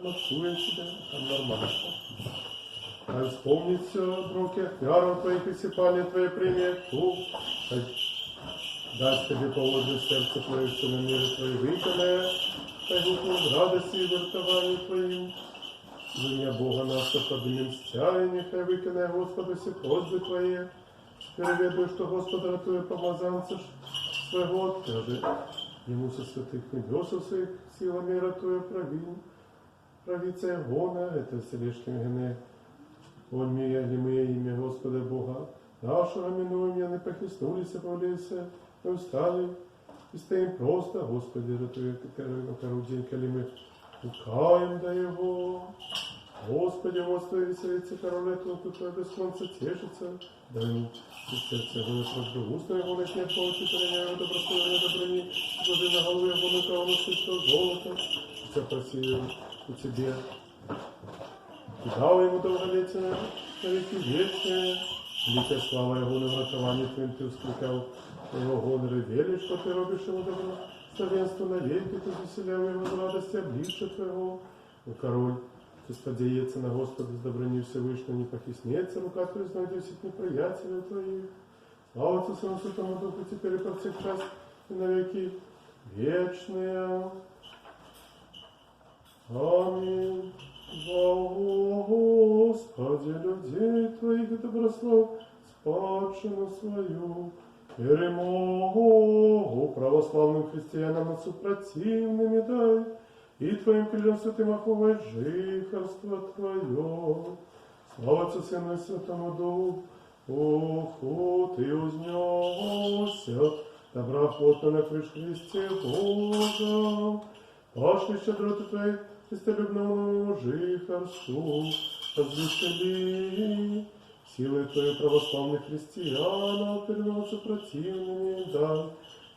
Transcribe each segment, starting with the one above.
маскуем себя, там нормально. А вспомнить все, руки, вяру Твоих и сипания Твоей примет, дасть Тебе поводу сердце Твое, все на мире Твоей выконая, Хай в радости и вертовании Твоим. За меня Бога наша поднимем стяяние, Хай выконай, Господи, все просьбы Твои. Переведаю, что Господа ратуя помазанца своего, откажи ему со святых небес своих силами ратуя правица Егона, это вселишним гене. Он мия, немые имя Господа Бога нашего, минуем, я не похиснулись, повлися, мы устали, и стоим просто, Господи, ратуя, как день, коли мы укаем до Его. Господи, Господи, веселится короле толку Твое без конца тешится, дай ему и сердце его не прожду, уста его не снет полки, переняю добростояние доброни, Боже, на голову его на кого чистого золота, все просил у Тебе. И дал ему долголетие на веки вечные, великая слава его на вратовании Твоим Ты ускликал, его гоноры вели, что Ты робишь ему добро, славенство навеки, Ты заселял его в радости обличия Твоего, о король. Ты сподеется на Господа с добрыней Всевышнего, не похиснется, рука Твоя знайдет всех неприятелей Твоих. Слава Отцу, Сыну, Святому Духу, теперь и по всех час и навеки вечные. Аминь. Господи, людей Твоих доброслов, спадщину свою, перемогу православным христианам от супротивными дай, и Твоим крыльям святым оховай жихарство Твое. Слава Отцу, Сыну и Святому Духу, Ты узнесся, доброохотно на крыш Христе Бога. Пошли щедроты Твоей, христолюбному жихарству, развесели силой Твоей православных христиан, переносу противными дай.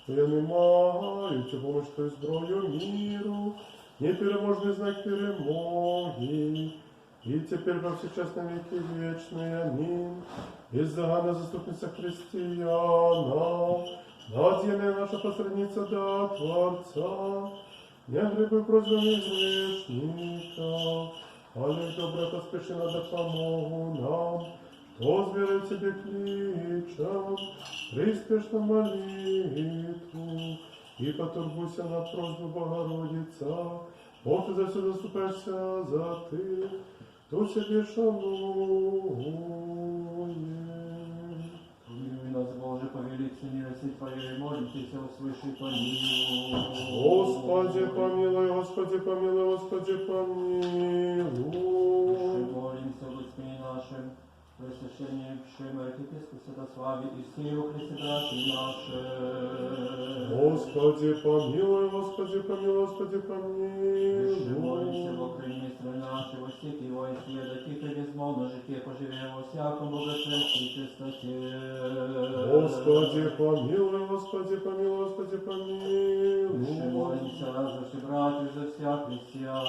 Я не маю Тю помощь Твою зброю миру, непереможный знак перемоги, и теперь во все час на веки вечные. Аминь. Бездоганна заступница христиана, надежная наша посредница до Творца, не гребы просьбами грешника, але добро поспешила да помогу нам, кто с верой Тебе кличем, приспешно молитву, и потурбуйся на просьбу Богородица, Бог Ты за все заступаешься, за Ты, кто себе шанует. Помилуй нас, Боже, по великой милости Твоей, молитесь, услыши, помилуй. Господи, помилуй, Господи, помилуй, Господи, помилуй. Молимся, Господи нашим, просвящение Пшима, Епископу Святославе и всей Христе братья наши. Господи, помилуй, Господи, помилуй, Господи, помилуй. Молимся в Украине страны нашей, во всех его и сведок, и безмолвно житие поживем во всяком богословии и чистоте. Господи, помилуй, Господи, помилуй, Господи, помилуй. Молимся за все братьев, за всех христиан.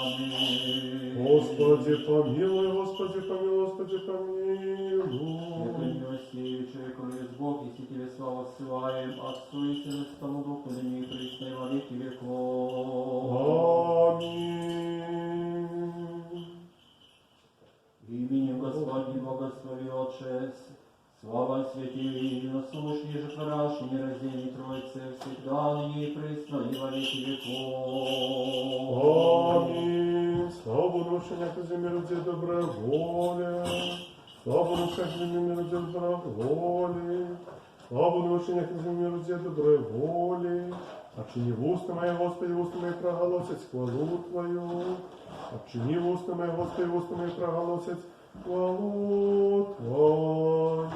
Господи, помилуй, Господи, помилуй, Господи, помилуй. Яко милостивый человеку есть Бог, и Тебе славу ссылаем, Отцу и Сыну и Святому Духу, ныне и присно и во веки веков. Аминь. Именем Господним благослови Отче, слава святей, насущный же хороший, нераздельный Троице, всегда, ныне и присно и во веки веков. Аминь. Слава Богу, что на земле людей добрая воля. Слава Богу, что на земле людей добрая воля. Слава Богу, что на земле людей добрая воля. Отчини в уста мои, Господи, в уста мои проголосить хвалу Твою. Отчини в уста мои, Господи, в уста мои проголосить хвалу Твою.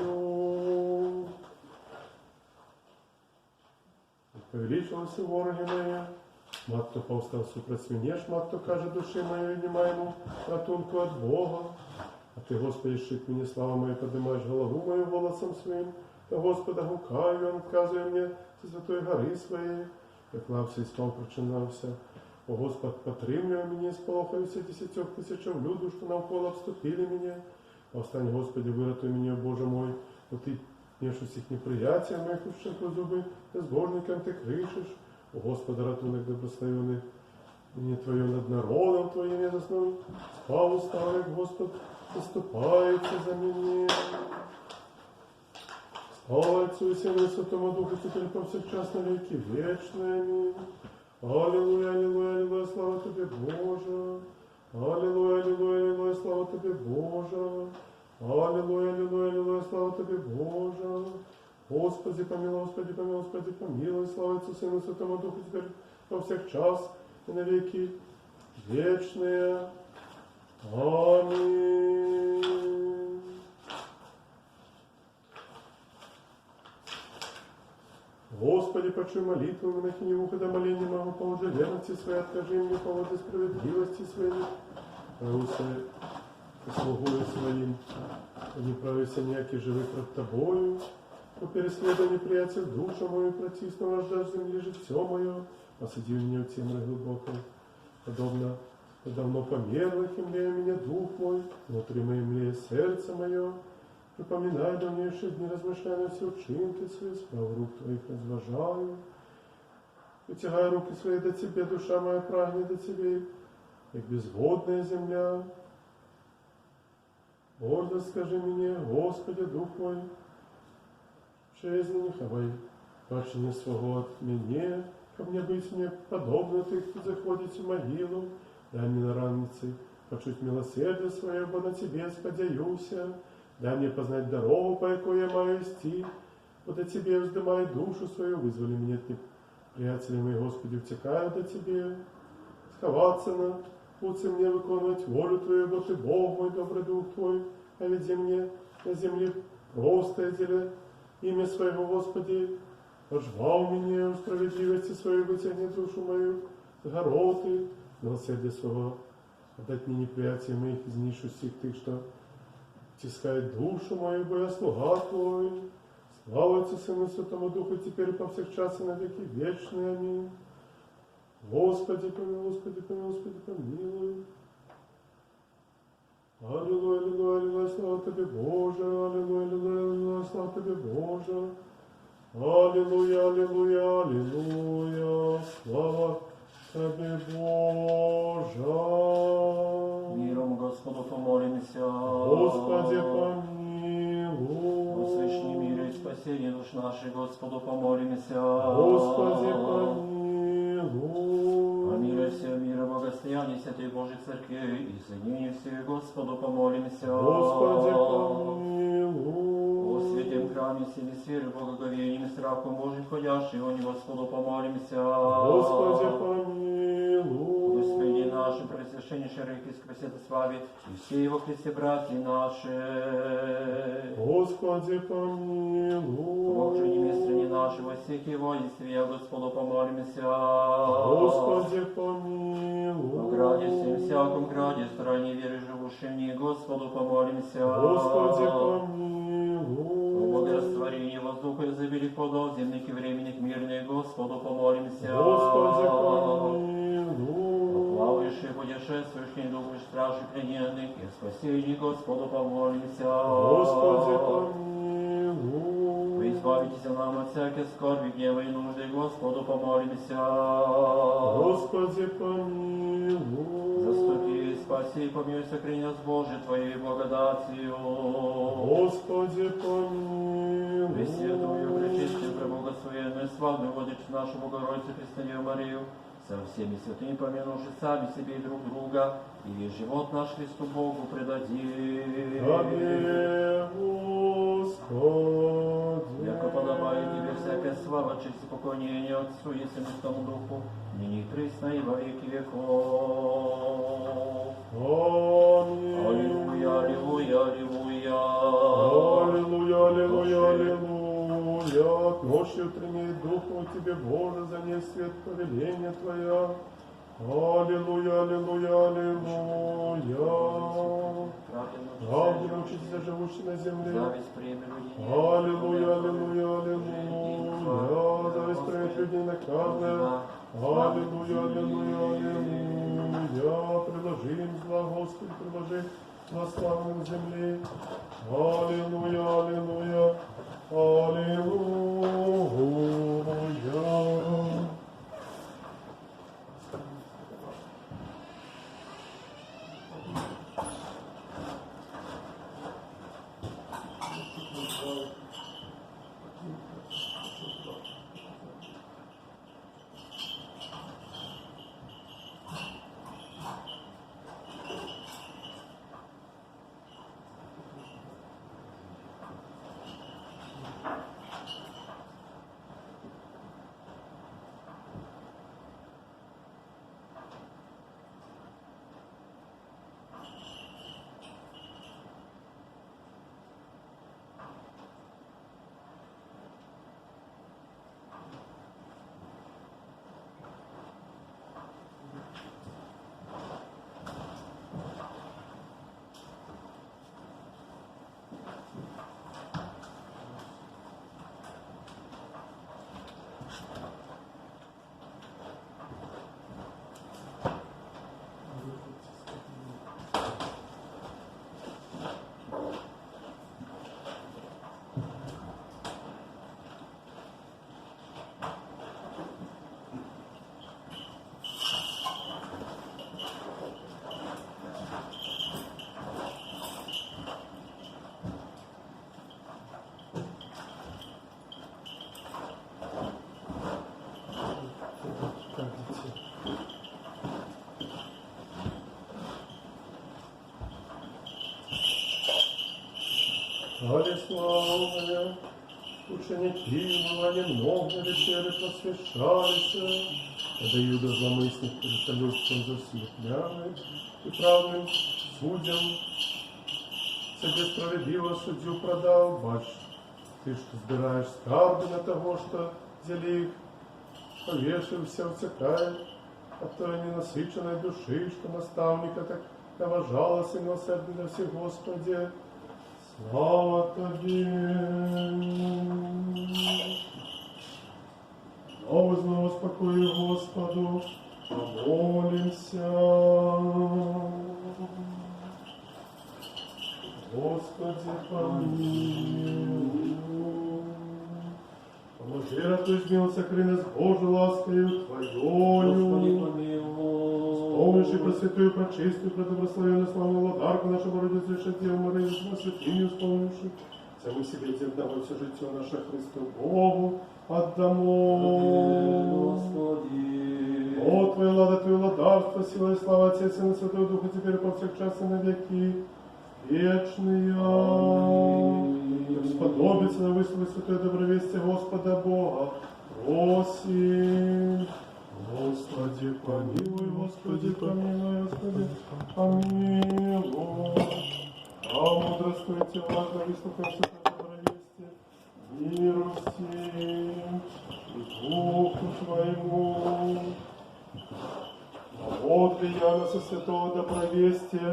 Повеличилась вороги мои, матто повстал супросвинешь, матто каже души моей, внимаему ратунку от Бога. А Ты, Господи, щит мне, слава моя, поднимаешь голову мою голосом своим, та Господа гукаю, Он отказує мне со святой горы своей. Як лався і спав, прочинався. О Господь, потримлюй мені, сполохаю всі 10 тисячів люду, що навколо обступили мене. Повстань, Господи, вирятуй мене, Боже мой, бо Ти між усіх неприятель моїх ущенку зуби, безбожникам Ти кришиш. О Господи, ратунок добрословений, не Твое над народом Твоим я заснул, спал усталый, Господь, заступается за меня. Слава Отцу и Сыну и Святому Духу, теперь повсякчас на веки вечные. Аминь. Аллилуйя, аллилуйя, аллилуйя, слава Тебе, Боже. Аллилуйя, аллилуйя, аллилуйя, слава Тебе, Боже. Аллилуйя, аллилуйя, аллилуйя, слава Тебе, Боже. Господи, помилуй, Господи, помилуй, Господи, помилуй, слава Отцу, Сыну и Святому Духу, теперь повсякчас и на веки вечные. Аминь. Господи, почуй молитву монахини, когда моление могу по лже верности своей, откажи мне по лже справедливости своей. Русы, послугую своим, не правися ніякі живи пред Тобою, по переследованию неприятель душу мою, протисну вражда земли житье мое, посади меня в темры глубокой, подобно давно померлых, имлея меня дух мой, внутри моем млея сердце мое, припоминай давнейшие дни, размышляя на все учинки свои, справа рук Твоих разважаю, вытягая руки свои до Тебе, душа моя прагнет до Тебе, как безводная земля. Гордо скажи мне, Господи, Дух мой, жизни не хавай, бачення свого от меня, ко мне быть мне подобно Ты, кто заходит в могилу, дай мне на раннице почуть милосердие свое, бо на Тебе сподяюся, дай мне познать дорогу, по якой я маю идти, бо до Тебе вздымай душу свою, вызвали меня от неприятелей мои, Господи, утекаю до Тебе, сховаться на пути мне выполнять волю Твою, бо Ты Бог мой, добрый Дух Твой, а веди мне на земле просто деле имя своего, Господи, пожвал меня в справедливости своей, вытягни душу мою с гороты, милосердие своего, отдать мне неприятия моих, из нишу сих Ты, что тискает душу мою, бо я слуга Твой. Слава Отцу, Сыну и Святому Духу, теперь и повсякчас и на веки вечные. Аминь. Господи, помилуй, Господи, помилуй, Господи, помилуй. Аллилуйя, аллилуйя, аллилуйя, слава Тебе, Боже, аллилуйя, аллилуйя, аллилуйя, слава Тебе, Боже. Аллилуйя, аллилуйя, аллилуйя, слава Тебе, Боже. Миром Господу помолимся. Господи, помилуй. Услышни мир и спасение душ наших, Господу помолимся. Господи, помилуй. О мире всего мира, благословении Святой Божьей Церкви и соединении всех, Господу помолимся. Господи, помилуй. О святем храме, силе сферы, благоговением и страхом Божьим ходящего, не Господу помолимся. Господи, помилуй. Господи нашим, пресвященнейший архиепископ Святославе, и все его Христе братья наши. Господи, помилуй. Бог же не стране нашего, всех его и свия, Господу помолимся. Господи, помилуй. О граде всем всяком граде, стороне веры живущим не, Господу помолимся. Господи, помилуй. О благорастворении воздуха и забелих плодов земных и временных мирных, Господу помолимся. Господи, помилуй. Плавающих, путешествующих, духов страшных плененных и спасении, Господу помолимся. Господи, помилуй. Вы избавитесь нам от всякой скорби, гнева и нужды, Господу помолимся. Господи, помилуй. Заступи, спаси, помилуй, сохрани нас, Боже, Твоей благодатью. Господи, помилуй. Пресвятую, пречистую, преблагословенную, славную Владычицу нашу Богородицу Христову Марию, со всеми святыми помянувши сами себе и друг друга, и весь живот наш Христу Богу предадим. Тебе, Господи. Яко подобает Тебе всякая слава, честь и поклонение Отцу и Сыну и Святому Духу, ныне и присно и во веки веков. Аминь. Аллилуйя, аллилуйя, аллилуйя. Аллилуйя, аллилуйя, аллилуйя. Ночью утренней Дух мой Тебе, Боже, за ней свет повеления Твоя. Аллилуйя, аллилуйя, аллилуйя. Правде научитесь, живущий на земле. Аллилуйя, аллилуйя, аллилуйя. Зависть примет людей наказанная. Аллилуйя, аллилуйя, аллилуйя. Предложи им зла, Господи, предложи на славу земли. Аллилуйя, аллилуйя, аллилуйя. Царя славная, ученики умыванием ног на вечере просвещались, когда Юда зломысник перед колесцем засмехляет и правным судьям себе справедливо судью продал. Бач, ты что збираешь скарби на того, что взяли их, повешився, утекает от той ненасыщенной души, что наставника так наважалось и милосердный на всех Господи. Слава Тебе! Снова спокою Господу, помолимся. Господи, помилуй. Поможи, раздождем, сокры нас Божию ласкою Господи, Твоею. помилуй. Помощи пресвятую, пречистую, предобрословенную, славную владарку нашу Богородицу, Деву Марию, на святыню исполнивши, саму себе земного все житие наше Христу Богу отдамо. Господи. О, Твоя влада, Твое владарство, сила и слава Отца и Сына, Святого Духа, теперь и по всех час и на веки вечные. Аминь. Сподобится на высловить святое добровестие Господа Бога. Просим. Господи, помилуй, Господи, помилуй, Господи, помилуй. А мудрствуйте, важно выслушать святое добровестие. Миру всем и Духу Твоему. Вот ли я на со святого добровестия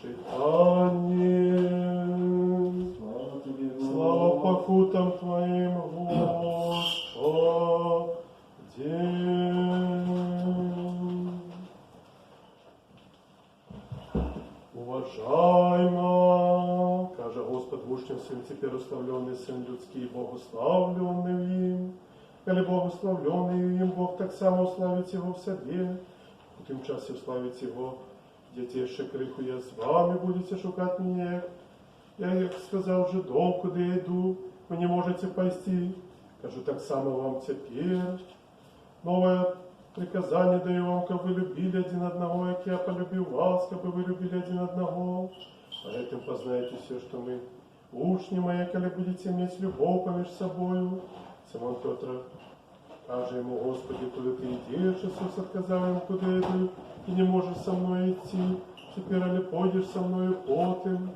читание. Слава Тебе, Слава покутам Твоим, Господи. Уважаемо, каже Господь в учням своим, теперь уславленный Сын людский, богославленный им. Коли богославленный им Бог, так само уславить Его в себе. В тим часі уславить Его, діти ще криху, я з вами будете шукати мене. Я, як сказав жидом, куди я йду, ви не можете пойти. Кажу, так само вам тепер. Новое приказание даю вам, как вы любили один одного, как я полюбил вас, как бы вы любили один одного. По этим познаете все, что мы учни мои, коли будете иметь любовь помеж собою. Симон Петр каже ему, Господи, куда ты идешь? Иисус отказал ему, куда я иду, и не можешь со мной идти. Теперь ли пойдешь со мною потым?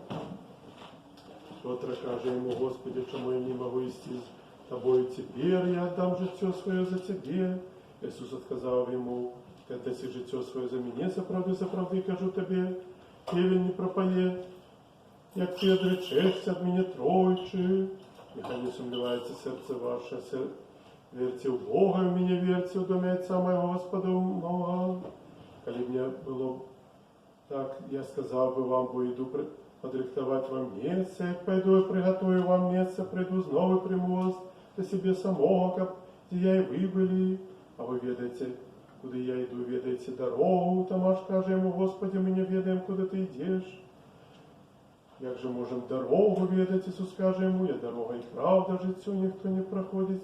Петр каже ему, Господи, чему я не могу идти с тобою теперь, я отдам життя свое за тебе. Иисус отказав йому, ти отдаси життя своє за мене, заправди, кажу тобі, Євін не пропає, як ти одречешся від мене тройче, нехай не сумнівається серце ваше, верьте в Бога, в мене верьте, в домі Отця моєго Господа много. Коли б мне було так, я сказав би вам, бо йду подрихтовать вам місце, як пойду і приготую вам місце, прийду знову і приму вас до себе самого, как где я и вы были. А вы ведаете, куда я иду, ведаете дорогу. Тамаш каже ему, Господи, мы не ведаем, куда ты идешь. Як же можем дорогу ведать? Иисус каже ему, я дорога и правда, життю никто не проходит,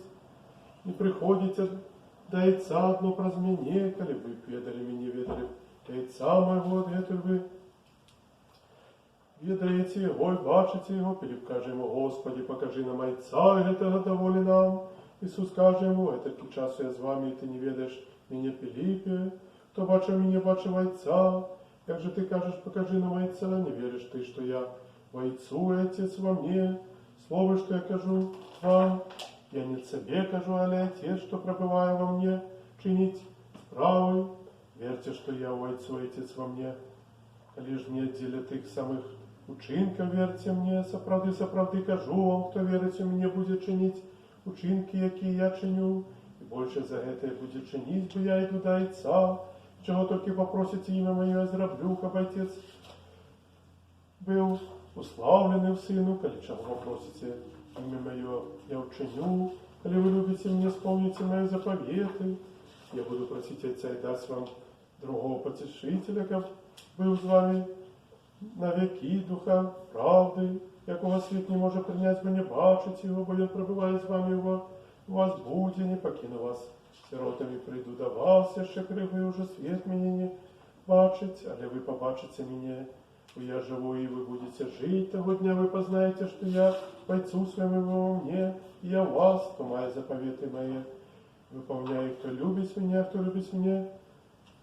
не приходит до Отца одно праз мене, коли вы ведали меня, ведали до Отца моего, это вы ведаете Его и бачите Его. Филипп каже ему, Господи, покажи нам Отца, и этого доволі нам. Ісус каже йому, «Етакий часу я з вами, і ти не ведаєш мене, Філіппе, хто бачив мене, бачив Отця. Як же ти кажеш, покажи нам Отця, не віриш ти, що я в Отцу, і Отець во мне. Слово, що я кажу вам, я не себе кажу, але Отець, що пробиває во мне, чинить справи. Верьте, що я в Отцу, і Отець во мне. Коли ж не діля тих самих учинків, верьте мне, соправди кажу вам, хто вірить у мене, буде чинить учинки, які я чиню, і більше за це буде чинить, бо я йду до Отця. Чого тільки попросите ім'я моє, я зроблю, щоб Отець був уславлений в Сину. Коли чого попросите ім'я моє, я учиню. Коли ви любите мене, сповните мої заповіти. Я буду просити Отця і дасть вам другого потішителя, як був з вами на віки, Духа правди, якого світ не може прийняти, бо не бачить його, бо він пробиває з вами, у вас буде, не покину вас сиротами, прийду до вас, я ще кригою, уже світ мені не бачить, але ви побачите мене Я живу, и вы будете жить, того дня вы познаете, что я по Отцу своему во мне, и я в вас, кто мои заповеты мои, выполняю, кто любит меня, кто любит меня,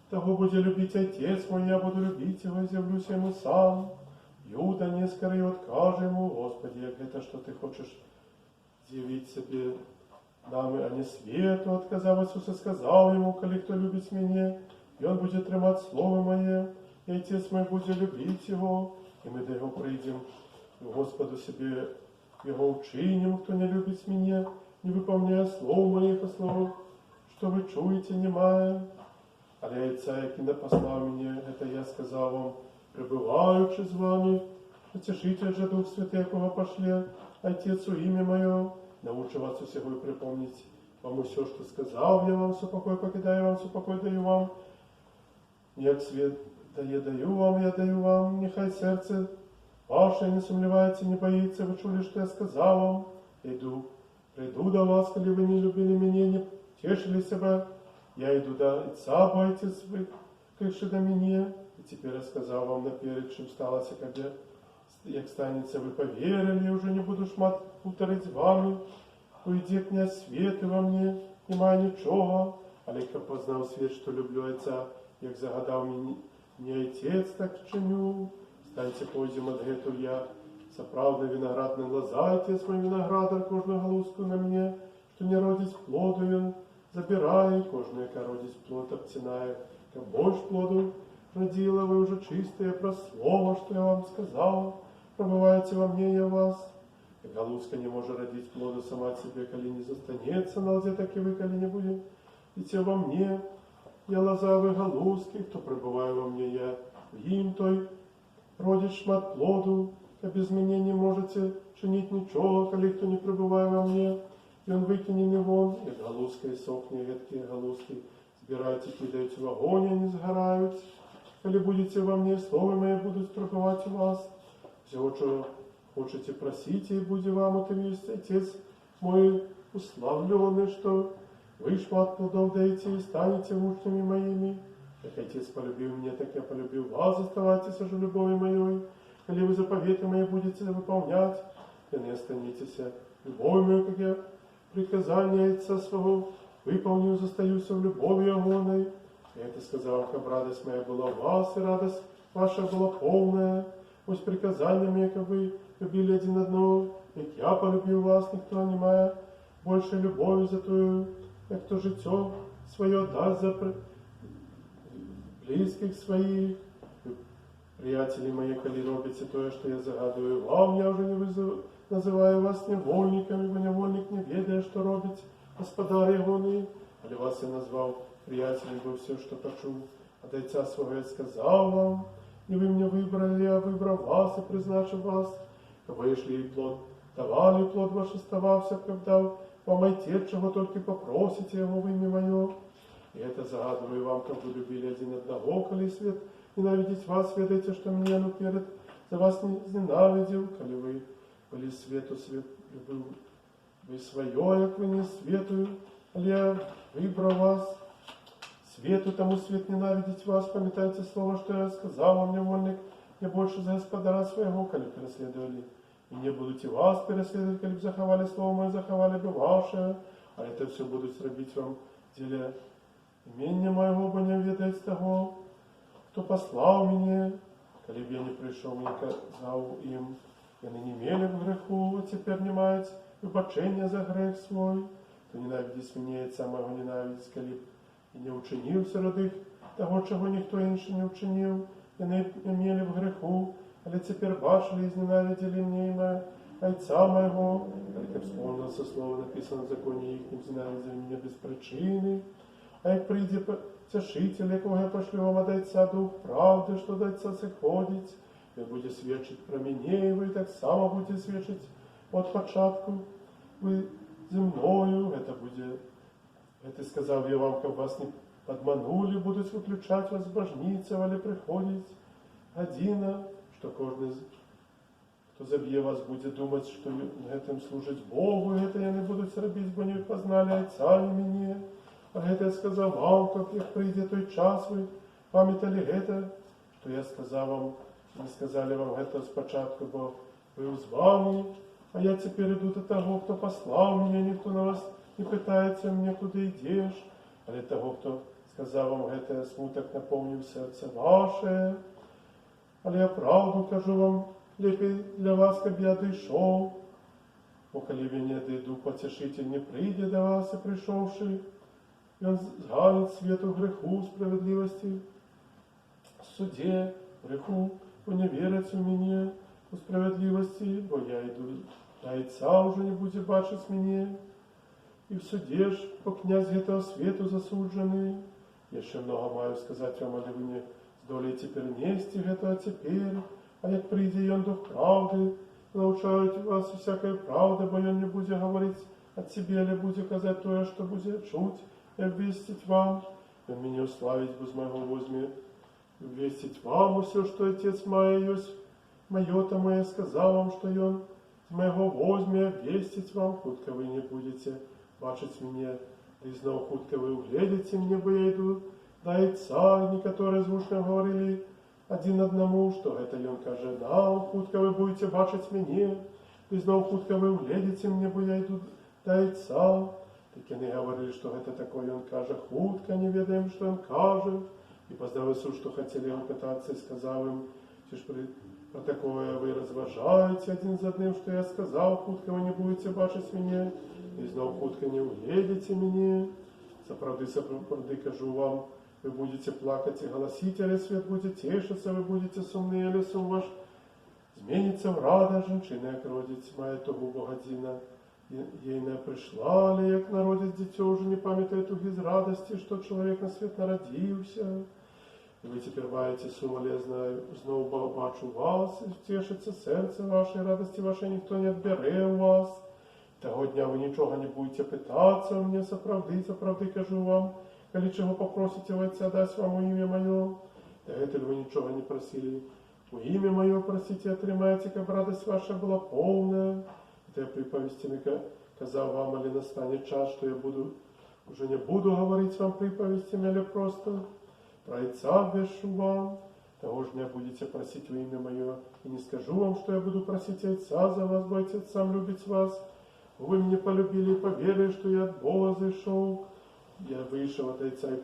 того будет любить Отец мой, я буду любить его, изъявлюсь ему сам. Юда не Искариот каже ему: Господи, як это, что ты хочешь з'явить себе нам, а не свету, отказав Ісуса, сказав йому: коли хто любить мене, і он буде тримати слово моє, и Отец мой будет любить его, и мы до его придем, Господу себе его учиним, кто не любит меня, не выполняя слов моих, и слов, что вы чуете, немая. Але Отца, який не послав меня, это я сказал вам, пребываючи з вами, утешитель же Дух Святый, якого пошле, Отец у имя мое, научу вас усего и припомнить вам все, что сказал я вам, супокой покидаю вам, супокой даю вам, як свет даю вам, я даю вам, нехай сердце ваше не сумлевается, не боится, вы чули, что я сказал вам, приду до вас, коли вы не любили меня, не тешили себя, я иду до Отца, бойтесь вы, крикши до меня, и теперь я сказал вам наперед, чим сталося, когда, як станется, вы поверили, и уже не буду шмат повторить з вами, уйди князь світу во мне, нема нічого, але хто познав світ, що люблю Отця, як загадав мені, не Отец, так чиню, станьте пойдем от гету я, соправдный виноградный лоза, Отец мой виноградар, кожную галузку на мне, что не родить плодою, забирай, кожную кородить плод обтинаю, как больше плоду родила, вы уже чистые про слово, что я вам сказал, пробывайте во мне и в вас. И галузка не может родить плода сама от себе, коли не застанется на лозе, так и вы, коли не будете идти во мне. Я лоза, вы галузки, кто пребывает во мне, я в им той, родить шмат плоду, а без меня не можете чинить ничего, коли кто не пребывает во мне, и он выкине не вон, и галузка, и сохни, редкие галузки, збирайте, кидайте в огонь, они сгорают. Коли будете во мне, слово мои будут пребывать у вас. Всего, что хочете, просите, и будет вам, это есть Отец мой уславленный, что вы шмат плодов даете и станете учными моими. Как Отец полюбил меня, так я полюбил вас, оставайтесь же любовью моей. Коли вы заповеты мои будете выполнять, и не останетесь любовью моей, как я приказание Отца своего выполню, застаюсь в любови огонной. И это сказал, как радость моя была у вас, и радость ваша была полная. Пусть приказания мои, как вы любили один одного, как я полюбил вас, никто не моя больше любовью за тую, как кто житё свое даст за близких своих. Приятели мои, коли робите то, что я загадываю вам, я уже не называю вас невольниками, ибо невольник не ведая, что робить господар ягоний. Але вас я назвал приятелем, бо все, что почул от Отца своего, я сказал вам, и вы меня выбрали, я выбрал вас и призначил вас. Вышли и плод, давали плод ваш оставався, когда вам Отец, чего только попросите его в имя мое. И это загадываю вам, как вы любили один одного, коли свет ненавидеть вас, ведайте, что меня наперед за вас не ненавидел, коли вы были свету, свет любил вы свое, як вы не светую, але я выбрал вас. Свету тому свет ненавидеть вас, памятайте слово, что я сказал вам, невольник, не больше за господара своего, коли переследовали. И не будете вас переследовать, коли бы заховали слово мое, заховали бы ваше, а это все будут робить вам в деле имения моего, бо не ведать того, кто послал меня, коли бы я не пришел, не казал им, и они не имели в греху, а теперь не мають вибачення за грех свой, то ненавидеть меня, Отца моего ненавидеть, коли и не учинил серед того, чего никто інший не учинил, и не имели в греху, але теперь бачили и ненавидели мне имя Отца моего, как вспомнился слово, написано в законе их, не ненавидели меня без причины, а як прийде Тешитель, якого я пошлю вам от Отца Дух правди, що до Отца сиходить, він буде свідчити про мене, і ви так само будете свідчити от початку, ви зі мною, это сказав я вам, как вас не подманули, будут выключать вас божницев, але приходить година, что кожен, кто заб'є вас, буде думать, что на этом служить Богу, и это я не буду робити, бо не познали Отца і мене. А это я сказав вам, как як прийде той час, ви пам'ятали это, то я сказав вам, Не сказали вам это спочатку, бо вы з вами, а я теперь иду до того, кто послал меня, никто на вас не питається мне, куди йдеш, але того, хто сказав вам это, смуток наповнив серце ваше. Але я правду кажу вам, лепей для вас, каб я дійшов, бо коли я не дойду, потішитель не прийде до вас, і прийшовши, і он зганить свету греху, справедливости, суде, греху, бо не вірить у мене, у справедливости, бо я йду, а Отця уже не буде бачить мене, і в суде ж, по князь этого свету засуджений. Я ще много маю сказати вам, але ви не здолієте перенести этого теперь, а як прийде он дух правди, научають вас всякої правди, бо он не буде говорити от себе, але буде казати то, що буде чуть и обвестить вам. Он меня уславить без моего возьме, обвестить вам все, что Отец мой, мое тому я сказал вам, что он з моего возьме, обвестить вам, хутко вы не будете бачить меня, да и снова хутко вы углядите мне, бо я иду до Отца, некоторые звучно говорили один одному, что это он каже нам, хутко вы будете бачить меня, да и снова хутко вы углядите мне, бо я иду до Отца. Так они говорили, что это такое, он каже, хутко не ведаем, что он каже. И поздав Исус, что хотели его пытаться, и сказал им, что про такое вы разважаете один за одним, что я сказал, хутко вы не будете бачить меня, и снова хутко не уедете меня. Соправды, кажу вам, вы будете плакать и голосить, але свет будет тешиться, вы будете сумны, але сум ваш зменится в рада, женщина, як родить, має того богодина. Ей не прийшла, але як народить дитя, уже не пам'ятає туги з радості, що чоловік на світ народився. І ви тепер маєте сум, але я знаю, знову бачу вас, і втішиться серце ваше, радості вашої ніхто не відбере у вас. Того дня ви нічого не будете питатися у мене, заправди кажу вам, коли чого попросите, Отця дасть вам у ім'я моє. Та гетель ви нічого не просили. У ім'я моє просите, отримаєте, як радость ваша була повна. Это я приповестями казав вам, але настанет час, что я уже не буду говорить вам приповестями, але просто про Отца вешу вам. Того же дня будете просить во имя Мое, и не скажу вам, что я буду просить Отца за вас, бо Отец сам любит вас. Вы меня полюбили и поверили, что я от Бога зашел. Я вышел от Отца и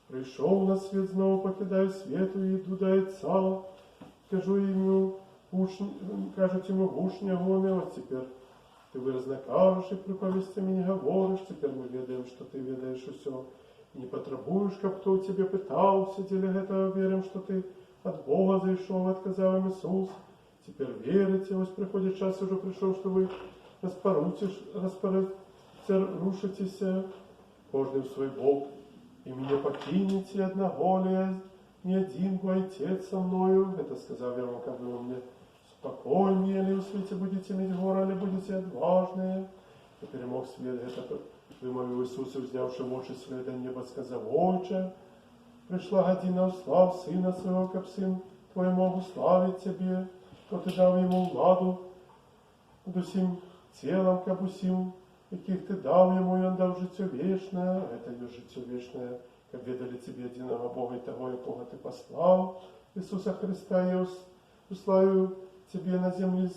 пришел на свет, снова покидаю свету и иду до Отца. Скажу ему, кажуть ему в уши негоны, вот теперь ты выразно кажешь и приповестями не говоришь, теперь мы ведаем, что ты ведаешь все, и не потребуешь, как кто тебе пытался, деле этого верим, что ты от Бога зашел, отказал им Иисус. Теперь верите, вот приходит час, уже пришел, что вы рушитесь, каждый в свой Бог, и меня покинете одного ли, не один бы Отец со мною, это сказал я вам, как бы он мне спокойнее ли в свете будете иметь гора, или будете отважные. И перемог свет, это вымовил Иисус, взнявши в очи свои до неба, сказав, Отче, пришла година, услав Сына Своего, как Сын Твой могу славить Тебе, то Ты дал Ему владу над усім телом, как усім, яких Ты дал Ему, и Он дал життя вечное, это ее життя вечное, как ведали Тебе единого Бога и того, якого Ты послал, Иисуса Христа, и уславил Тебе на землі,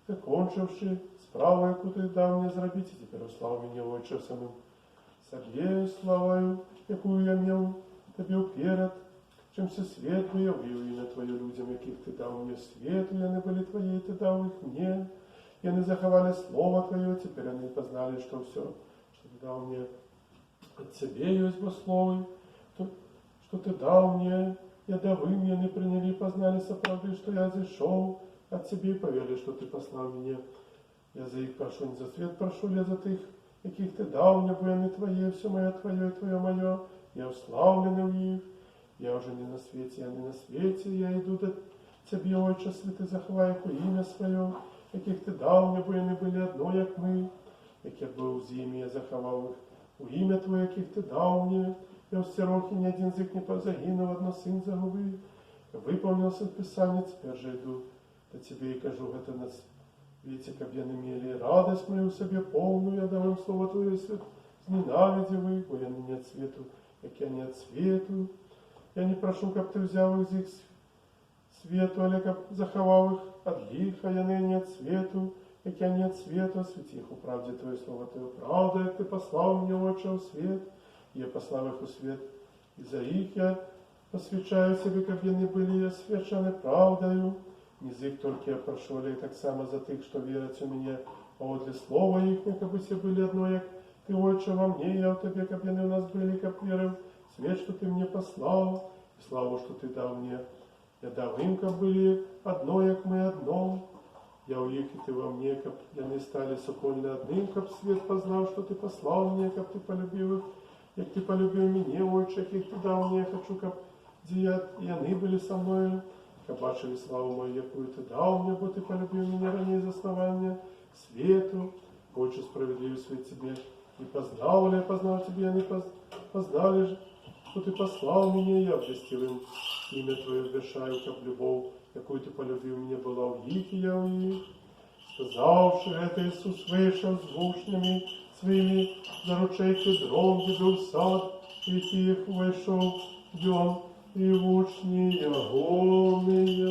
закончивши справу, яку Ти дав мені зробити, і тепер услав мені Отче самим собі славою, яку я мав Тобі вперед, чим все світ виявив ім'я Твоє людям, яких Ти дав мені світу, я не були Твої, Ти дав їх мені, і вони заховали Слово Твоє, тепер вони познали, що все, що Ти дав мені от Тебе есть бо Слово, что Ты дал мне, я дав им, и они приняли и познали соправды, что я зашел от Тебе и поверили, что Ты послал меня. Я за их прошу, не за свет прошу, я за тых, яких Ты дал мне, бо они Твои, все мое Твое, и Твое мое. Я уславленный в них, я уже не на свете, я не на свете, я иду до Тебе, Отче святый, заховай их у имя Свое, яких Ты дал мне, бо они были одно, як мы, як я был в зимі, я заховал их у имя Твое, яких Ты дал мне. Я в сирохе ни один язык не загинул, одно сын загубил. Я выполнился Писание, теперь же иду до Тебе и кажу это на свете, как я не имели радость мою в себе полную, я дал им слово Твое, свет, зненавидел их, бо я не от свету, как я не от свету. Я не прошу, как Ты взял из их свету, але каб захаваў іх ад ліха, яны не ад свету, як я не ад свету, асвяці іх у правде Твоє слово Твоє правда, як Ти послав мне, Отче, у свет, я послав их у свет, и за их я посвящаю себе, как яны были освящены правдою. Не за их только я прошу, але так само за тих, что верят у меня, а вот для слова их, как бы все были одно, як Ты, Отче, во мне, я в Тебе, как яны у нас были, как верил, свет, что Ты мне послал, и славу, что Ты дал мне. Я дал им, как были одно, як мы одно. Я у их, и Ты во мне, как яны стали сокольно одним, как свет познал, что Ты послал мне, как Ты полюбил их, як Ты полюбил меня, Отче, как Ты дал мне, я хочу, как діят, и они были со мною, как бачили славу мою, якую Ты дал мне, бо Ты полюбил меня ранее из основания свету, Отче, справедливый свет Тебе, и познал ли я познал Тебе, они познали же, что Ты послал меня, я обвестил им имя Твое, ввершаю, как любовь, якую Ты полюбил меня, была у них, и я у них. Сказавши это, Иисус вышел с вушнями своими за ручей кедром, где был сад, и тихо вошел днем, и вушни ягония.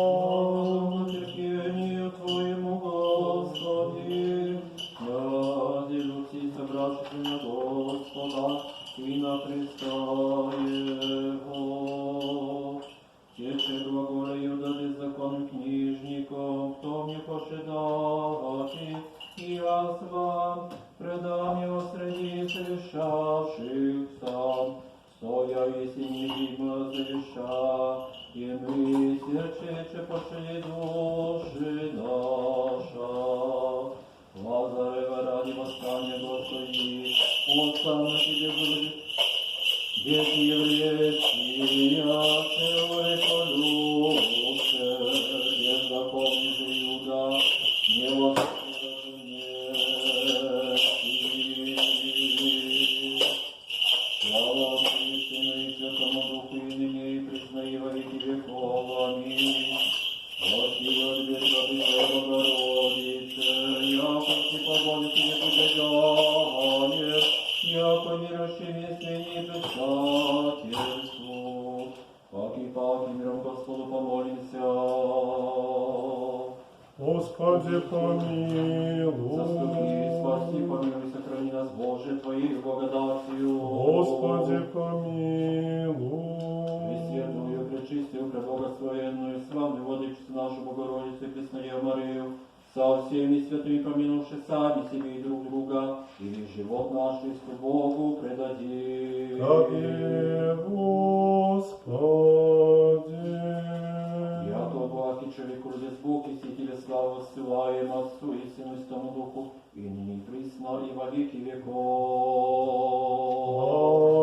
Слава терпению Твоему, Господи, я делю все собравшись на Господа и на Христа Его. Тече глаголею да беззаконным книжником, кто мне пошедати, и я с вам предам его среди совершавших сам, стоя если невидимо заверша, и мы серчече пошли души наша. Лазарева ради восстания Господи, Отца на Тебе будет, без еврейские целые полюбцы, беззаконный же Иуда, не слава Отцу и Сыну и Святому Духу, и ныне и присно и во веки веков. Аминь. Господи, Тебе, Святой Богородице, яко Ты пободи Тебе прибегание, яко мирощи весенней предстательству, паки миром Господу помолимся. Господи, помилуй. Заступи, спаси, помилуй, сохрани нас, Боже, Твоей благодатью. Господи, помилуй. Пресвятую, пречистую, преблагословенную, славную Владычицу нашу Богородицу и Преснодеву Марию, со всеми святыми помянувши сами себе и друг друга, и весь живот наш Христу Богу предадим. Тебе, Господи. Я то благ и человеку родец Бог, и сетили славу ссылаем Отцу и Сыну и Святому Духу, и ныне и присно, и во веки веков.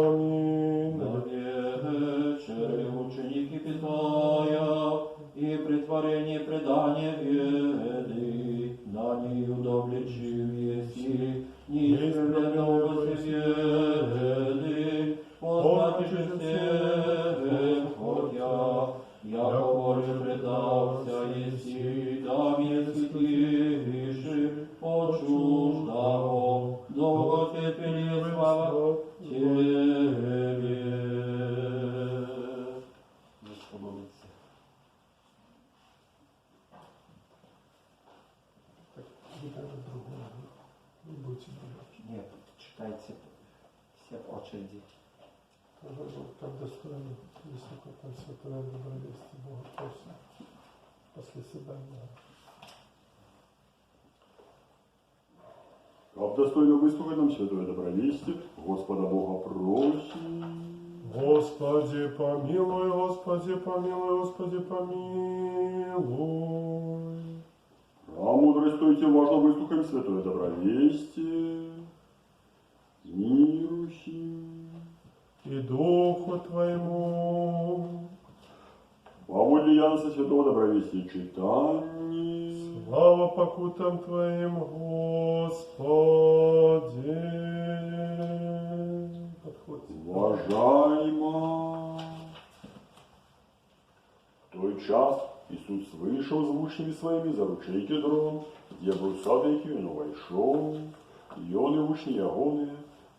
Аминь. На вечере ученики питая, и притворение предания веды, на нею доблечив еси, неисправленного веды, познати же всем ходя, яко Боже предався еси, да мне святейший, отчуждаго, долготерпение слава Тебе. Господи. Не будьте дураки. Нет, читайте все по очереди. Как достойно, если там святое добровольство Бога просим после седания. Как достойно выслушать нам святое добровестие, Господа Бога просим. Господи, помилуй, Господи, помилуй, Господи, помилуй. Мудростойте, важно выслушаем святое добровестие. Миру сим. И Духу Твоему. Поводле Янса святого добровестия читание. Слава покутам Твоим, Господи. Подходите. Уважаемо. В той час Иисус вышел звучными своими за ручей Кедрон, где был сад Якивину вошел, и он и учни ягоны,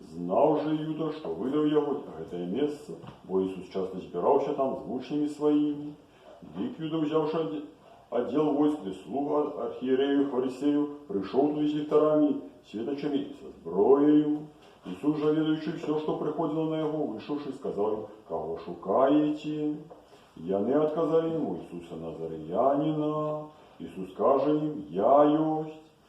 знал же Иуда, что выдав его это место, бо Иисус часто збирався там з учнями своими, Ликвиду, взявши отдел войск, и слуга архиерею Фарисею, пришел туда с дикторами, светочами, со зброєю. Иисус же, ведающий все, что приходило на его, вышедший, сказал им: «Кого шукаете?» И они отказали ему: «Иисуса Назареянина». Иисус каже им: «Я есть».